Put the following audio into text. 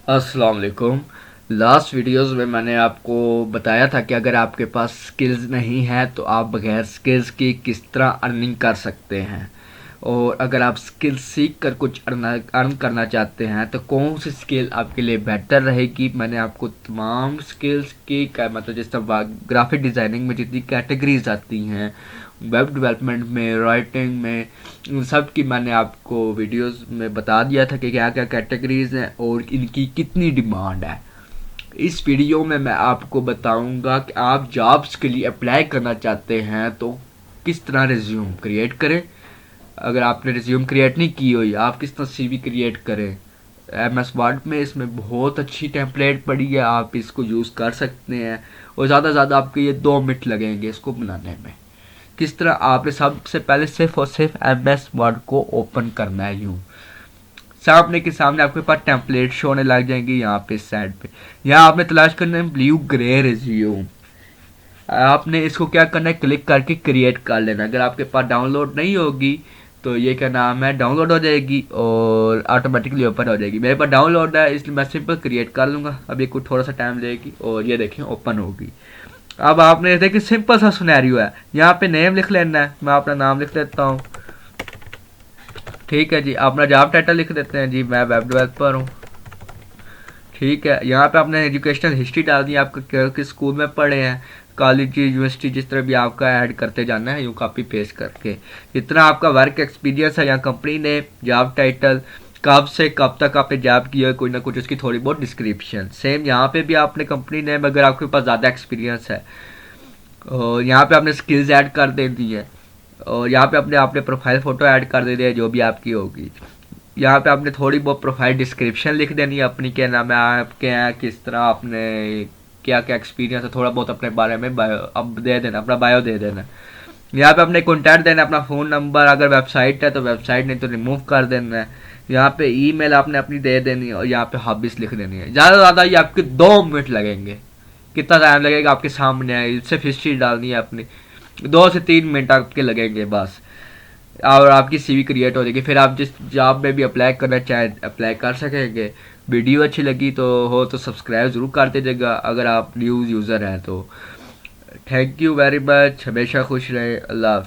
अस्सलाम वालेकुम। Last videos में मैंने आपको बताया था कि अगर आपके पास स्किल्स नहीं है तो आप बगैर स्किल्स की किस तरह अर्निंग कर सकते हैं, और अगर आप स्किल्स सीख कर कुछ अर्न करना चाहते हैं तो कौन सी स्किल आपके लिए बेहतर रहेगी। मैंने आपको तमाम स्किल्स की मतलब जिस तरह ग्राफिक डिज़ाइनिंग में जितनी कैटेगरीज आती हैं, वेब डेवलपमेंट में, राइटिंग में, उन सब की मैंने आपको वीडियोस में बता दिया था कि क्या क्या कैटेगरीज हैं और इनकी कितनी डिमांड है। इस वीडियो में मैं आपको बताऊंगा कि आप जॉब्स के लिए अप्लाई करना चाहते हैं तो किस तरह रिज्यूम क्रिएट करें। अगर आपने रिज्यूम क्रिएट नहीं की हुई, आप किस तरह सीवी क्रिएट करें। एम एस वर्ड में इसमें बहुत अच्छी टेम्पलेट पड़ी है, आप इसको यूज़ कर सकते हैं और ज़्यादा से ज़्यादा आपके ये 2 मिनट लगेंगे इसको बनाने में। किस तरह आपने सबसे पहले सिर्फ और सिर्फ एम एस वर्ड को ओपन करना है। यूँ सामने के सामने आपके पास टेम्पलेट शो होने लग जाएंगे। यहाँ पे साइड पे यहाँ आपने तलाश करना है ब्लू ग्रे रिज्यूम। आपने इसको क्या करना है, क्लिक करके क्रिएट कर लेना। अगर आपके पास डाउनलोड नहीं होगी तो ये क्या नाम है, डाउनलोड हो जाएगी और ऑटोमेटिकली ओपन हो जाएगी। मेरे पास डाउनलोड है इसलिए मैं सिंपल क्रिएट कर लूँगा। अब ये कुछ थोड़ा सा टाइम लेगी और ये देखें ओपन होगी। अब आपने देखिए सिंपल सा सिनेरियो है, यहाँ पे नेम लिख लेना है। मैं अपना नाम लिख लेता हूँ, ठीक है जी। अपना जॉब टाइटल लिख देते हैं जी, मैं वेब डेवलपर हूँ, ठीक है। यहाँ पे आपने एजुकेशनल हिस्ट्री डाल दी, आप किस स्कूल में पढ़े हैं, कॉलेज यूनिवर्सिटी, जिस तरह भी आपका ऐड करते जाना है यूँ कॉपी पेस्ट करके। जितना आपका वर्क एक्सपीरियंस है, यहाँ कंपनी नेम, जॉब टाइटल, कब से कब तक आपने जॉब किया है, कोई ना कुछ उसकी थोड़ी बहुत डिस्क्रिप्शन। सेम यहाँ पे भी आपने कंपनी नेम, अगर आपके पास ज़्यादा एक्सपीरियंस है। और यहाँ पे आपने स्किल्स ऐड कर दे दी है और यहाँ पे अपने आपने प्रोफाइल फ़ोटो ऐड कर दे दिया जो भी आपकी होगी। यहाँ पे आपने थोड़ी बहुत प्रोफाइल डिस्क्रिप्शन लिख देनी है अपनी, क्या नाम है आपके यहाँ, किस तरह आपने क्या क्या एक्सपीरियंस है, थोड़ा बहुत अपने बारे में बायो अब दे देना, अपना बायो दे देना। यहाँ पे अपने कॉन्टैक्ट देना, अपना फ़ोन नंबर, अगर वेबसाइट है तो वेबसाइट, नहीं तो रिमूव कर देना है। यहाँ पे ईमेल आपने अपनी दे देनी है और यहाँ पे हॉबीज लिख देनी है। ज़्यादा से ज़्यादा ये आपके 2 मिनट लगेंगे। कितना टाइम लगेगा आपके सामने है, सिर्फ हिस्ट्री डालनी है अपनी, 2 से 3 मिनट आपके लगेंगे बस, और आपकी सीवी क्रिएट हो जाएगी। फिर आप जिस जॉब में भी अप्लाई करना चाहें अप्लाई कर सकेंगे। वीडियो अच्छी लगी तो सब्सक्राइब ज़रूर कर दीजिएगा अगर आप न्यू यूज़र हैं तो। थैंक यू वेरी मच, हमेशा खुश रहें। अल्लाह हाफ़िज़।